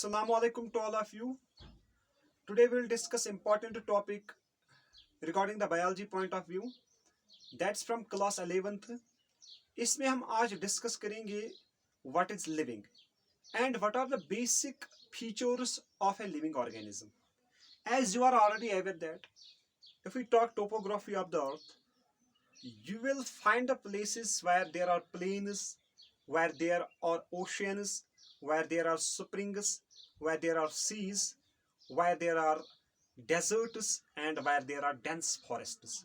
Assalamu alaikum to all of you. Today we will discuss important topic regarding the biology point of view. That's from class 11th. इसमें हम आज discuss करेंगे what is living and what are the basic features of a living organism. As you are already aware that if we talk topography of the earth, you will find the places where there are plains, where there are oceans, where there are springs, where there are seas, where there are deserts, and where there are dense forests.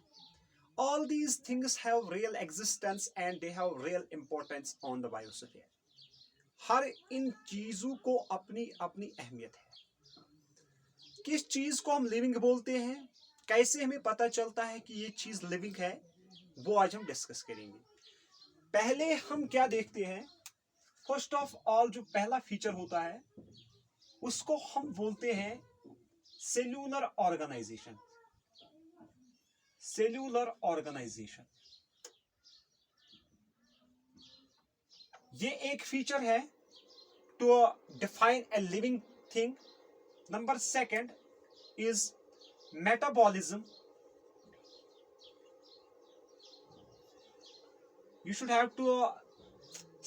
All these things have real existence and they have real importance on the biosphere. हर इन चीजों को अपनी अपनी अहमियत है। किस चीज को हम लिविंग बोलते हैं, कैसे हमें पता चलता है कि ये चीज लिविंग है, वो आज हम डिस्कस करेंगे। पहले हम क्या देखते हैं, फर्स्ट ऑफ ऑल जो पहला फीचर होता है उसको हम बोलते हैं सेल्यूलर ऑर्गेनाइजेशन। सेल्यूलर ऑर्गेनाइजेशन ये एक फीचर है to define a living thing. Number second is metabolism. You should have to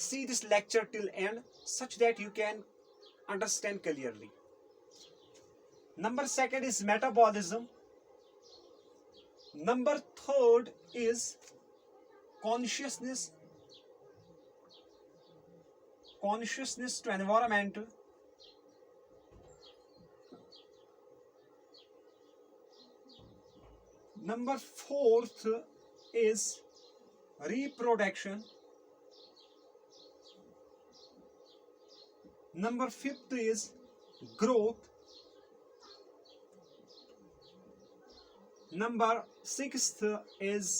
see this lecture till end such that you can understand clearly. Number second is metabolism. Number third is consciousness. Consciousness to environment. Number fourth is reproduction. Number fifth is growth. Number sixth is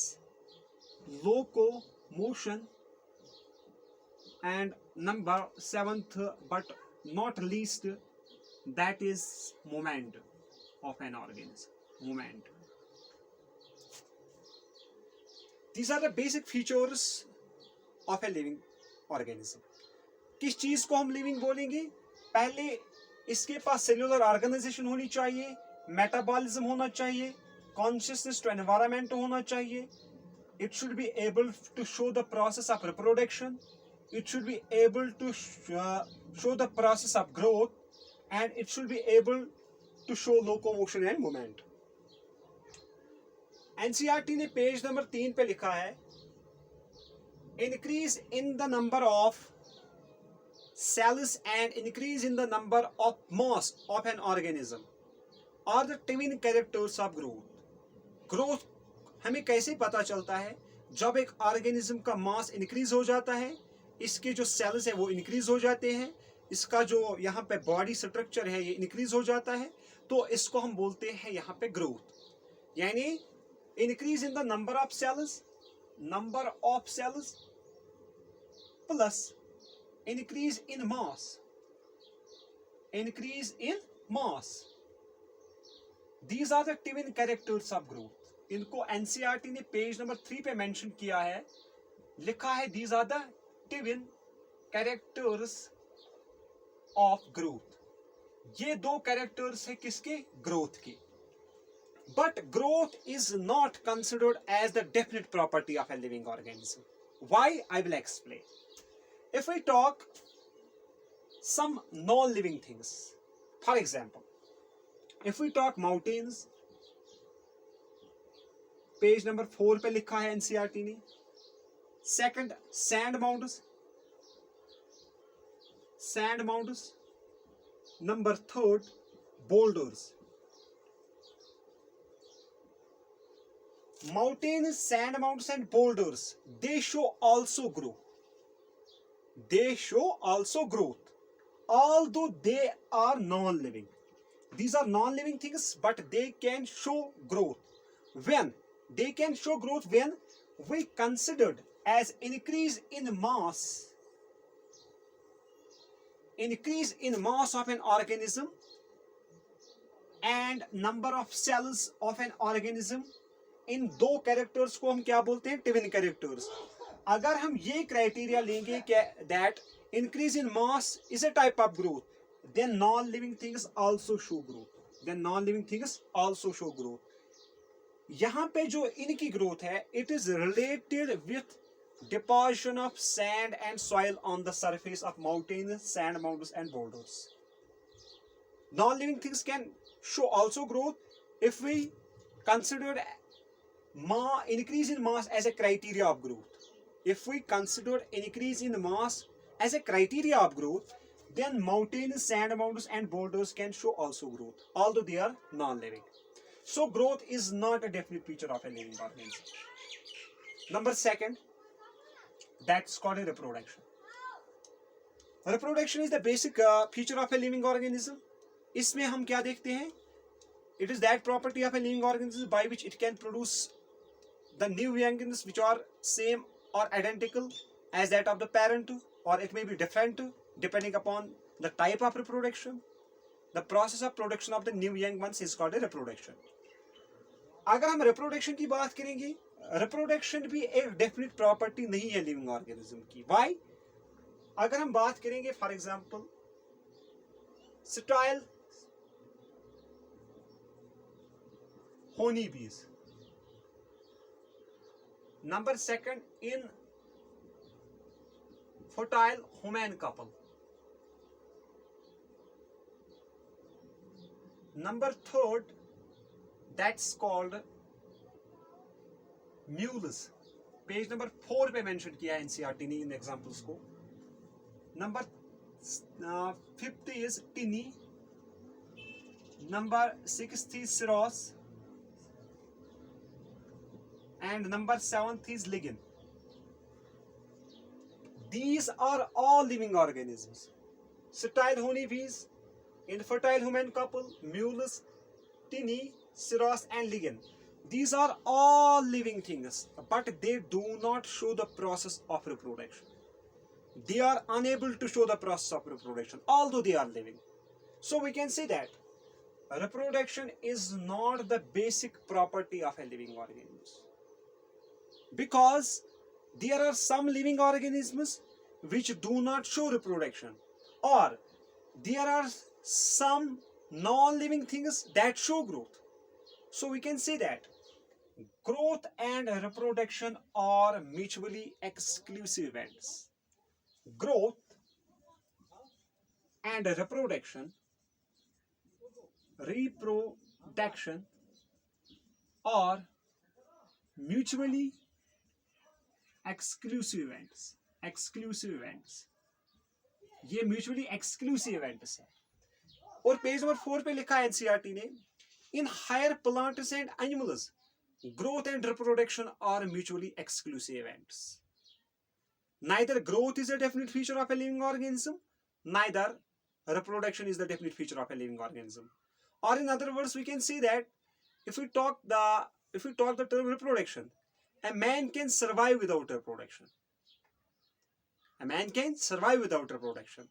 locomotion. And number seventh, but not least, that is movement of an organism. Movement. These are the basic features of a living organism. किस चीज को हम living बोलेंगे? पहले इसके पास cellular organisation होनी चाहिए, metabolism होना चाहिए, कॉन्शियसनेस टू एनवायरनमेंट होना चाहिए, it should be able to show the process of reproduction, it should be able to show the process of growth, and it should be able to show locomotion and movement. NCERT ने page number 3 पे लिखा है, increase in the number of cells and increase in the number of mass of an organism are the twin characters of growth. Growth हमें कैसे पता चलता है? जब एक ऑर्गेनिज्म का मास इंक्रीज हो जाता है, इसके जो सेल्स है वो इंक्रीज हो जाते हैं, इसका जो यहाँ पे बॉडी स्ट्रक्चर है ये इंक्रीज हो जाता है, तो इसको हम बोलते हैं यहाँ पे ग्रोथ। यानी increase in the number of cells plus increase in mass. These are the twin characters of growth. इनको एनसीईआरटी ने पेज नंबर 3 पे मेंशन किया है, लिखा है these are the twin characters of growth. ये दो कैरेक्टर्स है किसके? ग्रोथ के। But growth is not considered as the definite property of a living organism. Why? I will explain. If we talk some non-living things, for example, if we talk mountains, page number 4 पे लिखा है NCERT ने। Second sand mountains. Number third boulders. Mountains, sand mountains and boulders, they show also growth, although they are non-living. These are non-living things, but they can show growth. When they can show growth, when we considered as increase in mass of an organism and number of cells of an organism, इन दो characters को हम क्या बोलते हैं? Twin characters. अगर हम ये criteria लेंगे कि that increase in mass is a type of growth, then non-living things also show growth. Then non-living things also show growth. यहाँ पे जो इनकी ग्रोथ है, it is related with deposition of sand and soil on the surface of mountains, sand mounds and boulders. Non-living things can show also growth if we consider increase in mass as a criteria of growth. If we consider increase in mass as a criteria of growth, then mountains, sand mounds and boulders can show also growth, although they are non-living. So growth is not a definite feature of a living organism. Number second, that's called a reproduction. Reproduction is the basic feature of a living organism. इसमें हम क्या देखते हैं? It is that property of a living organism by which it can produce the new youngins which are same or identical as that of the parent, or it may be different depending upon the type of reproduction. The process of production of the new young ones is called a reproduction. अगर हम reproduction की बात करेंगे, reproduction भी एक definite property नहीं है living organism की. Why? अगर हम बात करेंगे for example sterile honeybees. Number second, in fertile human couple. Number third, that's called mules. Page number 4 पे मेंशन किया है एनसीईआरटी ने इन एग्जांपल्स को. Number 5th is tinny. Number 6th is cirrus. And number 7th is ligin. These are all living organisms. Sterile honeybees, infertile human couple, mules, tinny, cirrus and ligin. These are all living things, but they do not show the process of reproduction. They are unable to show the process of reproduction, although they are living. So we can say that reproduction is not the basic property of a living organism. Because there are some living organisms which do not show reproduction, or there are some non-living things that show growth. So we can say that growth and reproduction are mutually exclusive events. Growth and reproduction are mutually exclusive events. ये mutually exclusive events है. और page number 4 पे लिखा है NCERT ने, in higher plants and animals growth and reproduction are mutually exclusive events. Neither growth is a definite feature of a living organism, neither reproduction is the definite feature of a living organism. Or in other words, we can say that if we talk the term reproduction, a man can survive without reproduction. A man can survive without reproduction.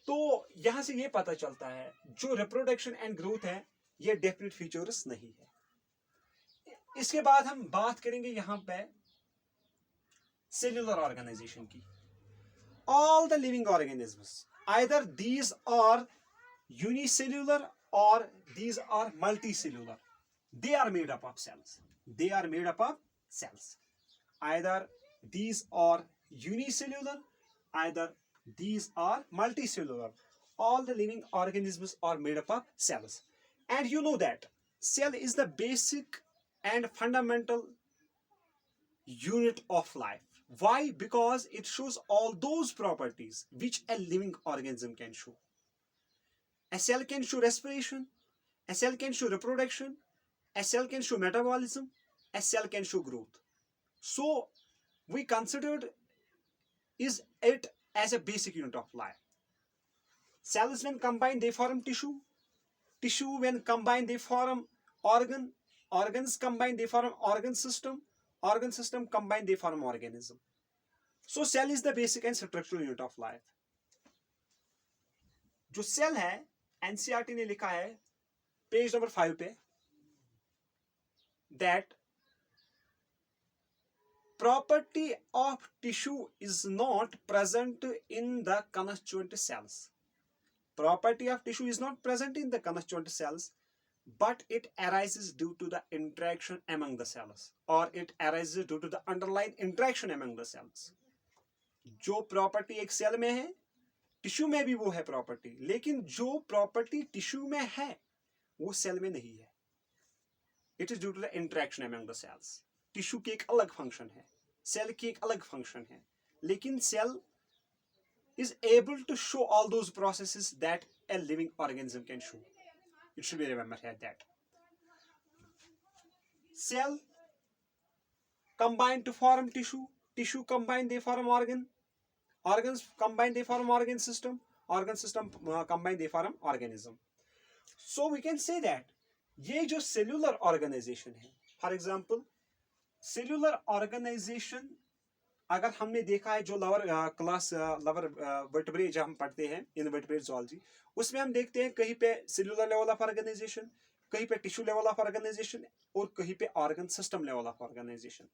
तो यहां से ये पता चलता है जो reproduction and growth है ये definite features नहीं है. इसके बाद हम बात करेंगे यहां पे cellular organization की. All the living organisms, either these are unicellular or these are multicellular, they are made up of cells. Either these are unicellular, either these are multicellular. All the living organisms are made up of cells. And you know that cell is the basic and fundamental unit of life. Why? Because it shows all those properties which a living organism can show. A cell can show respiration, a cell can show reproduction, a cell can show metabolism, a cell can show growth. So we considered it as a basic unit of life. Cells when combined they form tissue. Tissue when combined they form organ. Organs combined they form organ system. Organ system combined they form organism. So cell is the basic and structural unit of life. जो cell है NCERT ने लिखा है page number 5 पे that property of tissue is not present in the constituent cells. property of tissue is not present in the constituent cells, but it arises due to the interaction among the cells, or it arises due to the underlying interaction among the cells. जो property एक cell में है, tissue में भी वो है property, लेकिन जो प्रॉपर्टी टिश्यू में है वो सेल में नहीं है. It is due to the interaction among the cells. Tissue की एक अलग फंक्शन है, सेल की एक अलग फंक्शन है, लेकिन cell is able to show all those processes that a living organism can show. It should be remembered here that cell combine to form tissue, tissue combine they form organ, organs combine they form organ system combine they form organism. So we can say that ये जो cellular organization है, for example cellular organization अगर हमने देखा है जो lover class lover vertebrae जब हम पढ़ते हैं इनवर्टेब्रेट ज़ूलॉजी, उसमें हम देखते हैं कहीं पे सेल्यूलर लेवल ऑफ ऑर्गेनाइजेशन, कहीं पे टिश्यू लेवल ऑफ ऑर्गेनाइजेशन और कहीं पे organ system level of organization.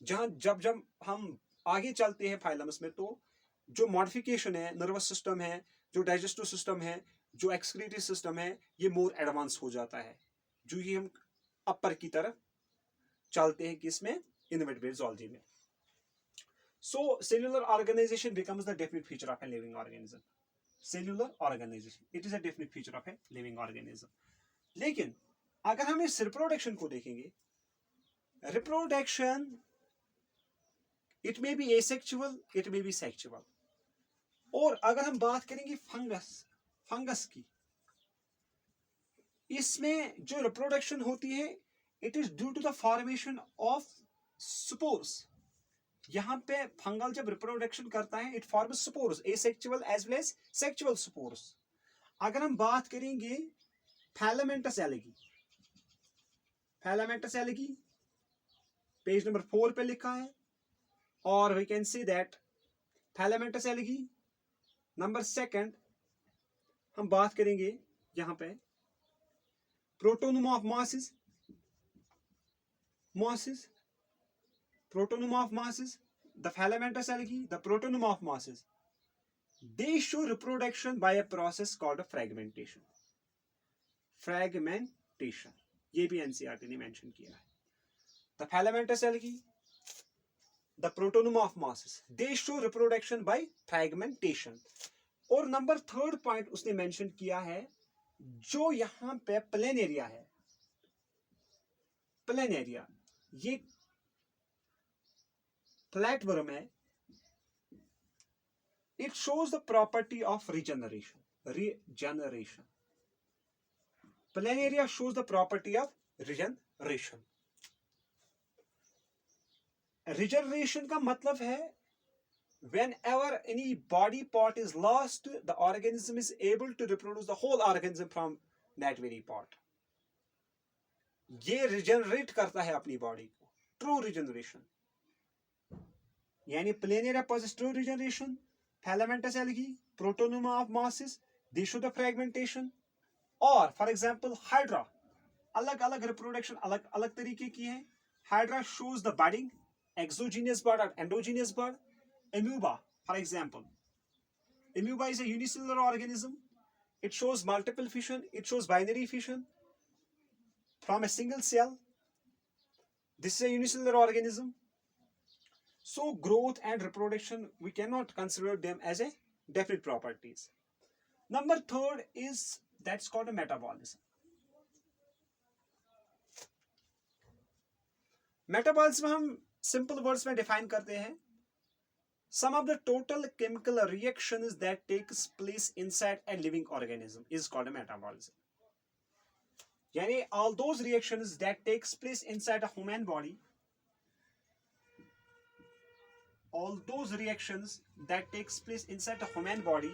जहाँ जब हम आगे चलते हैं फाइलम्स में, तो जो मॉडिफिकेशन है नर्वस सिस्टम है, जो डाइजेस्टिव सिस्टम है, जो एक्सक्रीटरी सिस्टम है, ये मोर एडवांस हो जाता है जो ही हम अपर की तरफ चलते हैं किसमें, इनवर्टेब्रेट ज़ूलॉजी में. So cellular organization becomes the definite feature of a living organism. Cellular organization, it is a definite feature of a living organism. लेकिन अगर हम इस रिप्रोडक्शन को देखेंगे, reproduction it may be asexual, it may be sexual. और अगर हम बात करेंगे फंगस की, इसमें जो रिप्रोडक्शन होती है it is due to the formation of spores. यहाँ पे फंगल जब रिप्रोडक्शन करता है, it forms spores, asexual as well as sexual spores. अगर हम बात करेंगे filamentous algae, filamentous algae page number 4 पे लिखा है, और we can see that filamentous algae number 2 हम बात करेंगे यहाँ पे protonema of mosses, protonome of mosses, the filamentous algae, the protonome of mosses, they show reproduction by a process called a fragmentation. ये भी एनसीईआरटी ने मेंशन किया है. The filamentous algae, the protonome of mosses, they show reproduction by fragmentation. और number 3 point उसने mention किया है, जो यहाँ पे प्लेनेरिया है, प्लेनेरिया ये फ्लैटवर्म है, it shows the property of regeneration. Planaria shows the property of regeneration. Regeneration का मतलब है whenever any body part is lost, the organism is able to reproduce the whole organism from that very part. ये regenerate करता है अपनी body को, true regeneration. यानी planaria possesses true regeneration, filamentous algae, protonoma of mosses, they show the fragmentation. और for example hydra, अलग अलग reproduction अलग अलग तरीके की है. Hydra shows the budding, exogenous bud or endogenous bud. Amoeba, for example, amoeba is a unicellular organism. It shows multiple fission, it shows binary fission from a single cell. This is a unicellular organism. So growth and reproduction, we cannot consider them as a definite properties. Number 3 is that's called a metabolism. Metabolism हम simple words में define करते हैं. Some of the total chemical reactions that takes place inside a living organism is called a metabolism. यानी all those reactions that takes place inside a human body, all those reactions that takes place inside the human body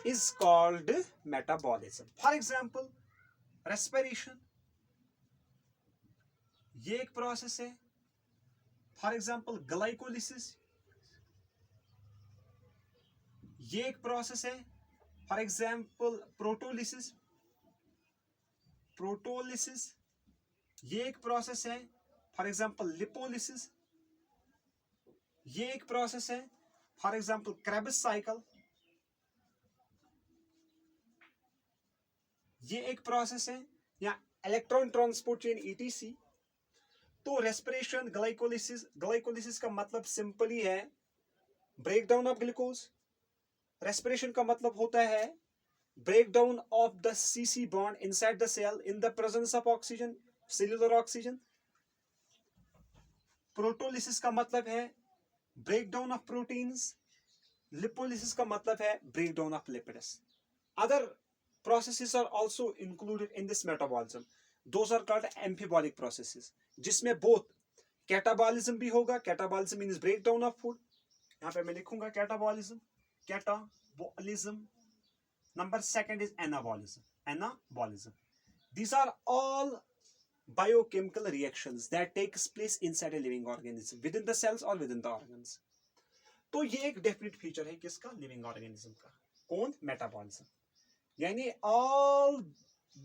is called metabolism. For example, respiration, ये एक process है. For example, glycolysis, ये एक process है. For example, proteolysis, ये एक process है. For example, lipolysis, ये एक प्रोसेस है. फॉर एग्जाम्पल क्रेब्स साइकिल, ये एक प्रोसेस है, या इलेक्ट्रॉन ट्रांसपोर्ट चेन ईटीसी। तो रेस्पिरेशन, ग्लाइकोलिसिस, ग्लाइकोलिसिस का मतलब सिंपली है break down of glucose. Respiration का मतलब होता है breakdown of the CC bond inside the cell in the presence of oxygen, cellular oxygen. प्रोटोलिसिस का मतलब है ब्रेकडाउन ऑफ प्रोटीन्स। लिपोलिसिस का मतलब है breakdown of lipids. Other processes are also included in this metabolism. Those are called amphiboolic processes, जिसमें both catabolism भी होगा। Catabolism means breakdown of food. यहाँ पे मैं लिखूंगा catabolism, catabolism. Number second is anabolism. Anabolism. These are all biochemical reactions that takes place inside a living organism, within the cells or within the organs. तो ये एक definite feature है किसका? Living organism का। कौन? मेटाबॉलिज्म। यानी all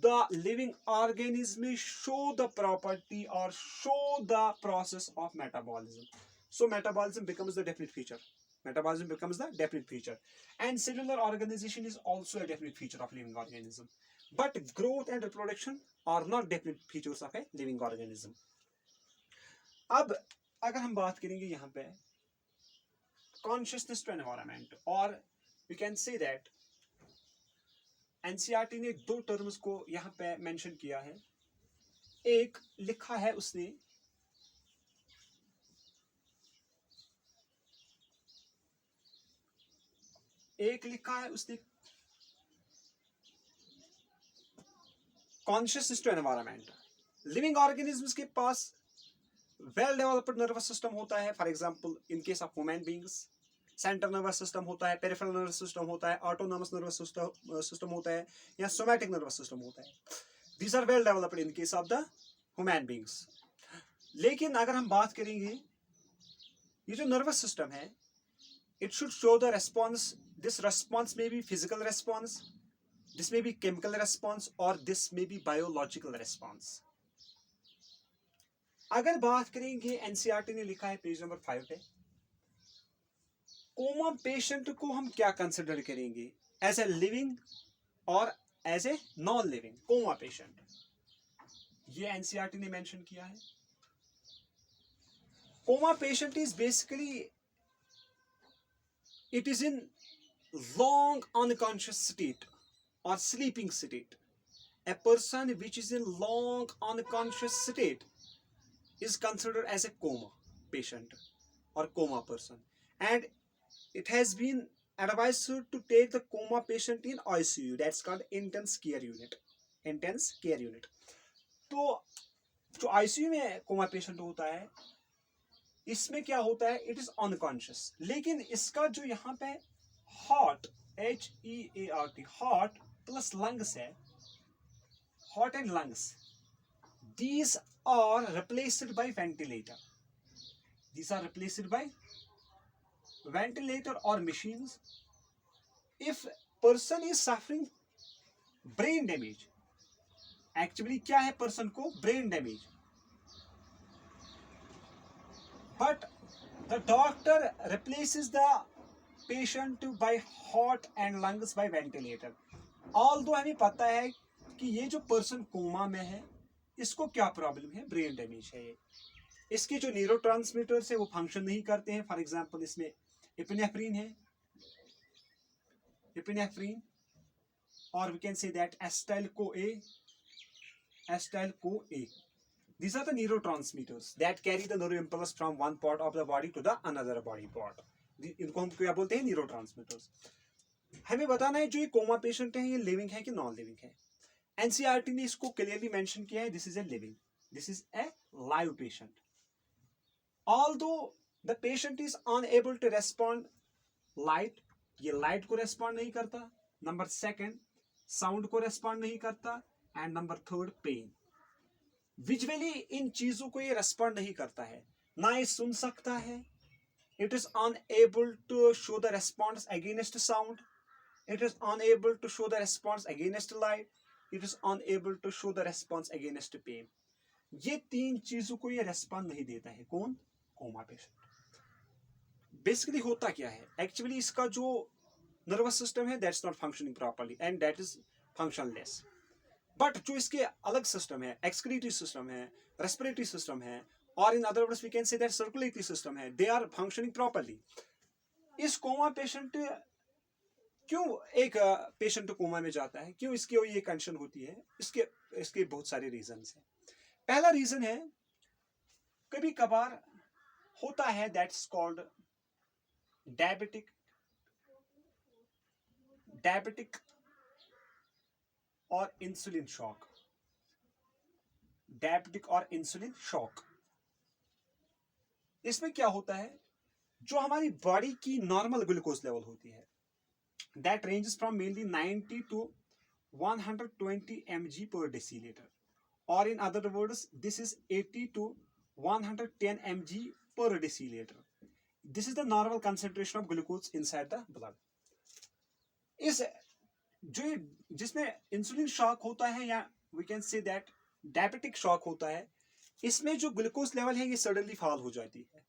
the living organism show the property or show the process of metabolism. So metabolism becomes the definite feature. Metabolism becomes the definite feature, and cellular organization is also a definite feature of living organism. But growth and reproduction are not definite features of a living organism. अब अगर हम बात करेंगे यहाँ पे consciousness to environment, और we can say that NCERT ने दो टर्म्स को यहाँ पे मेंशन किया है। एक लिखा है उसने consciousness to environment. Living organisms के पास वेल डेवलप्ड नर्वस सिस्टम होता है। For example in case of human beings central nervous system होता है, पेरिफेरल नर्वस सिस्टम होता है, ऑटोनॉमस नर्वस सिस्टम होता है, या सोमैटिक नर्वस सिस्टम होता है। These are well developed in case of the human beings. लेकिन अगर हम बात करेंगे ये जो नर्वस सिस्टम है, it should show the response. This response may be physical response, this may be chemical response, or this may be biological response. अगर बात करेंगे एनसीईआरटी ने लिखा है पेज नंबर 5 पे, कोमा पेशेंट को हम क्या कंसिडर करेंगे? एज ए लिविंग और as a non living coma patient. ये एनसीईआरटी ने मेंशन किया है। Coma patient is basically it is in long unconscious state or sleeping state. A person which is in long unconscious state is considered as a coma patient or coma person, and it has been advised to take the coma patient in ICU, that's called intense care unit. Intense care unit. तो जो ICU में coma patient होता है, इसमें क्या होता है? It is unconscious. लेकिन इसका जो यहाँ पे heart, HEART, heart plus lungs है, heart and lungs, these are replaced by ventilator. These are replaced by ventilator और machines. If person is suffering brain damage, actually क्या है पर्सन को? Brain damage. But the doctor replaces the patient by heart and lungs by ventilator. Although हमें पता है कि ये जो पर्सन कोमा में है, इसको क्या प्रॉब्लम है? ब्रेन डैमेज है। इसके जो न्यूरोट्रांसमीटर्स है वो फंक्शन नहीं करते हैं। फॉर एग्जांपल इसमें एपिनेफ्रिन है, एपिनेफ्रिन, और वी कैन से दैट एसिटाइल-CoA। These are the neurotransmitters that carry the nerve impulse from one part of the body to the another body part. इनको हम क्या बोलते हैं? न्यूरोट्रांसमीटर्स। हमें बताना है जो ये कोमा पेशेंट है, ये लिविंग है कि नॉन लिविंग है। एनसीईआरटी ने इसको क्लियरली मेंशन किया है, this is a living, this is a live patient. Although the patient is unable to respond light, ये लाइट को रेस्पॉन्ड नहीं करता। नंबर सेकंड, साउंड को रेस्पॉन्ड नहीं करता, and number third, pain. Visually इन चीजों को ये रेस्पॉन्ड नहीं करता है, ना ये सुन सकता है। It is unable to show the response against sound, it is unable to show the response against light, it is unable to show the response against pain. ये तीन चीजों को ये रेस्पॉन्ड नहीं देता है। कौन? Coma patient. बेसिकली होता क्या है? एक्चुअली इसका जो नर्वस सिस्टम है that's not functioning properly and that is functionless. But जो इसके अलग सिस्टम है, एक्सक्रीटरी सिस्टम है, रेस्पिरेटरी सिस्टम है, और in other words we can say that circulatory system है, दे आर फंक्शनिंग प्रॉपर्ली। इस कोमा पेशेंट, क्यों एक पेशेंट कोमा में जाता है, क्यों इसकी ये कंडीशन होती है, इसके इसके बहुत सारे रीजंस हैं। पहला रीजन है, कभी कभार होता है दैट्स कॉल्ड डायबिटिक और इंसुलिन शॉक। डायबिटिक और इंसुलिन शॉक, इसमें क्या होता है, जो हमारी बॉडी की नॉर्मल ग्लूकोज लेवल होती है, that ranges from mainly 90 to 120 mg per deciliter, or in other words this is 80 to 110 mg per deciliter. This is the normal concentration of glucose inside the blood. इस जो जिसमें insulin shock होता है, या we can say that diabetic shock होता है, इसमें जो ग्लूकोज लेवल है ये सडनली फॉल हो जाती है।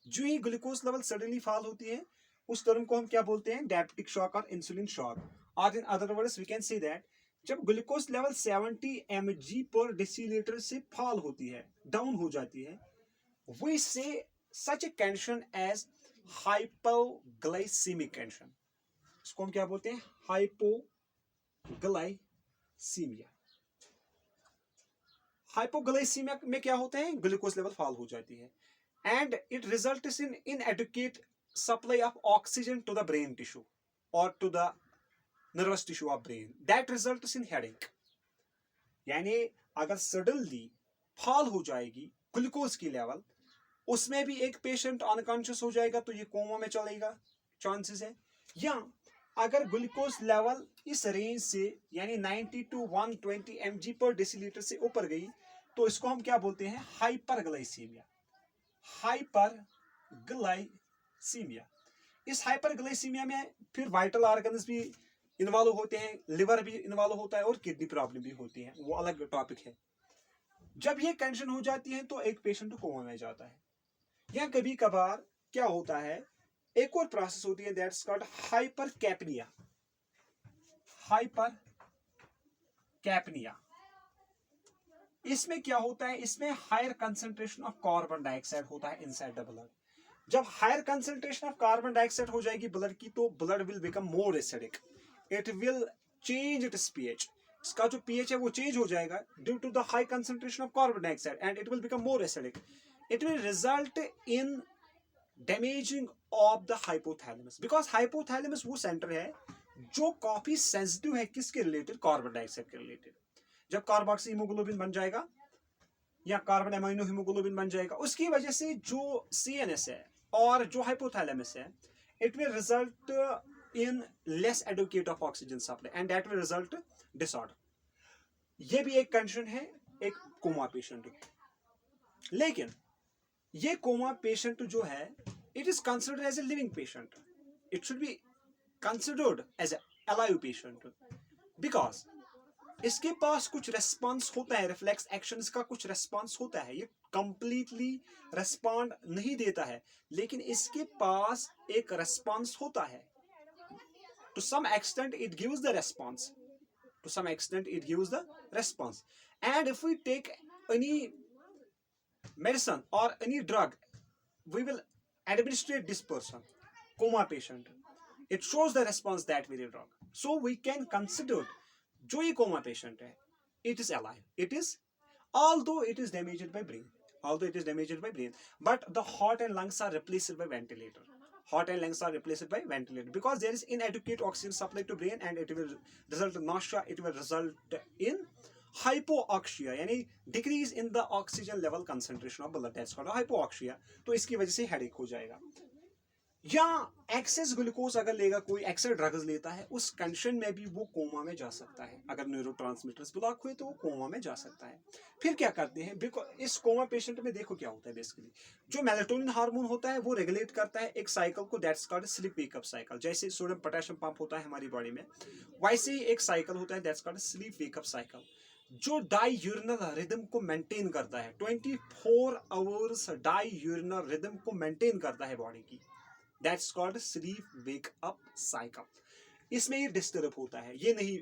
जो ही ग्लूकोज लेवल सडनली फॉल होती है, उस टर्म को हम क्या बोलते हैं, डायबिटिक शॉक और इंसुलिन शॉक। और in other words we can say that जब ग्लूकोज लेवल 70 mg पर डेसीलीटर से फॉल होती है, डाउन हो जाती है, we say such a condition as hypoglycaemic condition. इसको हम क्या बोलते हैं, हाइपोग्लाइसीमिया। हाइपोग्लाइसीमिया में क्या होता है, ग्लूकोज लेवल फॉल हो जाती है, and it results in इनएडिक्वेट supply of oxygen to the brain tissue or to the nervous tissue of brain, that results in headache। यानी अगर सडनली फॉल हो जाएगी ग्लूकोज की लेवल, उसमें भी एक पेशेंट अनकॉन्शियस हो जाएगा तो ये कोमा में चलेगा, चांसेस है। या अगर ग्लूकोज लेवल इस रेंज से यानी 90 to 120 mg पर डेसीलीटर से ऊपर गई, तो इसको हम क्या बोलते हैं, हाइपरग्लाइसीमिया। हाइपरग्लाइसीमिया, इस हाइपरग्लाइसीमिया में फिर वाइटल ऑर्गन्स भी इन्वॉल्व होते हैं, लिवर भी इन्वॉल्व होता है और किडनी प्रॉब्लम भी होती है, वो अलग टॉपिक है। जब ये कंडीशन हो जाती है तो एक पेशेंट कोमा में जाता है। या कभी कभार क्या होता है, एक और प्रोसेस होती है दैट्स कॉल्ड हाइपरकैपनिया। हाइपरकैपनिया, इसमें क्या होता है, इसमें higher concentration of carbon dioxide होता है इनसाइड द ब्लड। जब higher concentration of carbon dioxide हो जाएगी ब्लड की, तो blood will become more acidic, it will change its pH. इसका जो पीएच है वो चेंज हो जाएगा due to the high concentration of carbon dioxide, and it will become more acidic. It will result in damaging of the hypothalamus, because hypothalamus वो centre है जो काफी सेंसिटिव है किसके रिलेटेड, कार्बन डाइऑक्साइड के रिलेटेड। जब कार्बोक्सी हीमोग्लोबिन बन जाएगा या कार्बन एमाइनो हीमोग्लोबिन बन जाएगा, उसकी वजह से जो सीएनएस है और जो हाइपोथैलेमस है, it will result in less adequate of oxygen supply, and that will result disorder. ये भी एक कंडीशन है एक कोमा पेशेंट की। लेकिन ये कोमा पेशेंट जो है, it is considered as a living patient, it should be considered as a alive patient, because इसके पास कुछ रेस्पॉन्स होता है, रिफ्लेक्स एक्शंस का कुछ रेस्पॉन्स होता है। ये कंप्लीटली रेस्पॉन्ड नहीं देता है, लेकिन इसके पास एक रेस्पॉन्स होता है। To some extent it gives the response, to some extent it gives the response. And if we take any medicine or any drug, we will administrate this person, coma patient, it shows the response that very drug, so we can consider जो ये coma patient है, it is alive, it is, although it is damaged by brain, but the heart and lungs are replaced by ventilator, because there is inadequate oxygen supply to brain, and it will result in nausea, it will result in hypoxia, यानी decrease in the oxygen level concentration of blood, that's called hypoxia. तो इसकी वजह से headache हो जाएगा। या access glucose अगर लेगा, कोई एक्सेस ड्रग्स लेता है, उस कंडीशन में भी वो कोमा में जा सकता है। अगर न्यूरोट्रांसमीटर्स ब्लॉक हुए तो वो कोमा में जा सकता है। फिर क्या करते हैं, बिकॉज इस कोमा पेशेंट में देखो क्या होता है, बेसिकली जो मेलाटोनिन हार्मोन होता है वो रेगुलेट करता है एक साइकिल को, that's called sleep wake up cycle. जैसे सोडियम पोटेशियम पंप होता है हमारी बॉडी में, वैसे ही एक साइकिल होता है that's called sleep wake up cycle, जो डाईयूरिनल रिदम को मेंटेन करता है। 24 आवर्स डाईयूरिनल रिदम को मेंटेन करता है बॉडी की, that's called sleep wake up cycle. इसमें ये डिस्टर्ब होता है, ये नहीं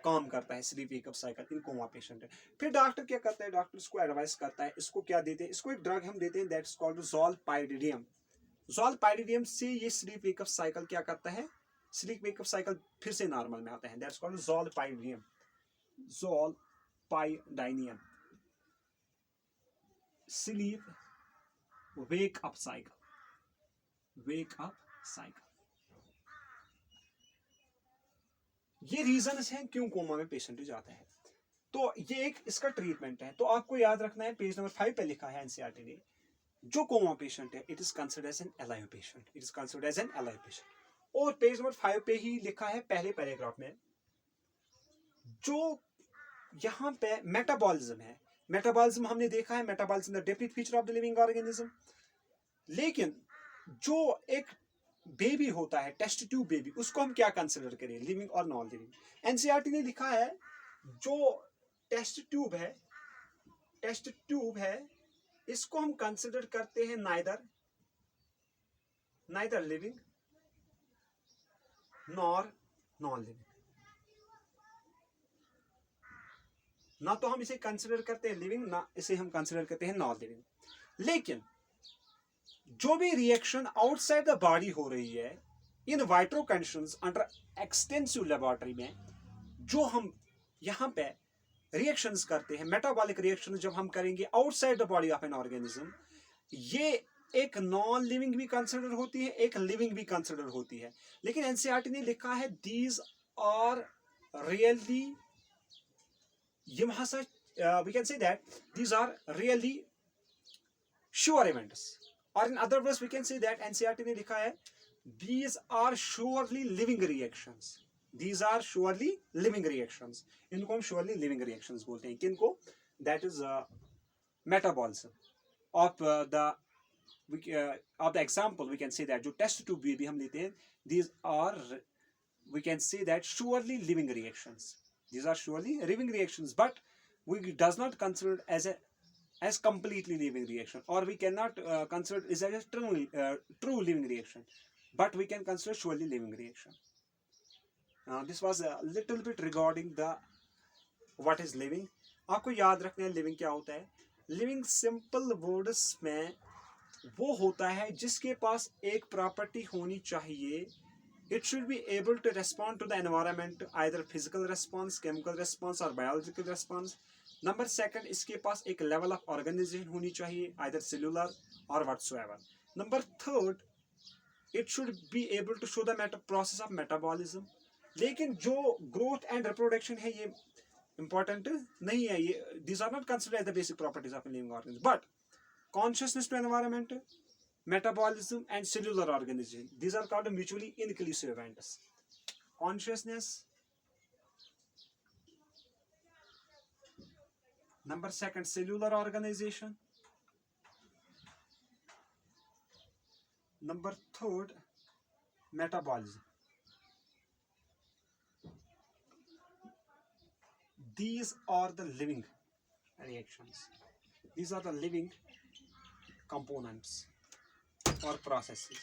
काम करता है sleep wake up cycle in coma patient है। फिर डॉक्टर क्या करता है, डॉक्टर इसको एडवाइस करता है, इसको क्या देते हैं, इसको एक ड्रग हम देते हैं दैट्स कॉल्ड ज़ोलपाइरिडियम। ज़ोलपाइरिडियम से ये स्लीप वेकअप साइकिल क्या करता है, स्लीप वेकअप साइकिल फिर से नॉर्मल में आता है, दैट्स कॉल्ड ज़ोलपाइरिडियम, ज़ोलपाइरिडियम sleep wake up cycle, wake up cycle. ये रीजंस हैं क्यों कोमा में पेशेंट जाता है। तो ये एक इसका ट्रीटमेंट है। तो आपको याद रखना है, पेज नंबर 5 पे लिखा है एनसीईआरटी ने, जो कोमा पेशेंट है it is considered as an alive patient, it is considered as an alive patient. और पेज नंबर 5 पे ही लिखा है पहले पैराग्राफ में, जो यहाँ पे मेटाबॉलिज्म है, मेटाबॉलिज्म हमने देखा है, metabolism the definite feature of the living organism. लेकिन जो एक बेबी होता है, टेस्ट ट्यूब बेबी, उसको हम क्या कंसिडर करें, लिविंग और नॉन लिविंग। एनसीईआरटी ने लिखा है जो टेस्ट ट्यूब है इसको हम कंसिडर करते हैं neither living nor non living. ना तो हम इसे कंसिडर करते हैं लिविंग, ना इसे हम कंसिडर करते हैं नॉन लिविंग। लेकिन जो भी रिएक्शन आउटसाइड द बॉडी हो रही है in vitro conditions under extensive laboratory में, जो हम यहाँ पे रिएक्शंस करते हैं, मेटाबॉलिक रिएक्शन जब हम करेंगे outside the body of an organism, ये एक नॉन लिविंग भी कंसिडर होती है, एक लिविंग भी कंसिडर होती है। लेकिन एनसीईआरटी ने लिखा है दीज आर रियली, यम हसा we can say that these are really sure events, और in other words we can say that NCERT ने लिखा है these are surely living reactions, these are surely living reactions। इनको हम surely living reactions बोलते हैं, किनको, that is metabolism of the example we can say that जो test tube भी हम लेते हैं, these are we can say that surely living reactions, these are surely living reactions, but we does not consider as completely living reaction, or we cannot consider it as a true living reaction, but we can consider surely living reaction. This was a little bit regarding the what is living। आपको याद रखना है living क्या होता है। living simple words में वो होता है जिसके पास एक प्रॉपर्टी होनी चाहिए, it should be able to respond to the environment, either physical response, chemical response or biological response। Number second, इसके पास एक लेवल ऑफ ऑर्गेनाइजेशन होनी चाहिए, either cellular or whatsoever। Number third, it should be able to show the process of metabolism। लेकिन जो growth and reproduction है ये important नहीं है, ये these are not considered as the basic properties of a living organism, but consciousness to environment, metabolism and cellular organization, these are called mutually inclusive events। consciousness, number second cellular organization, number third metabolism, these are the living reactions, these are the living components or processes।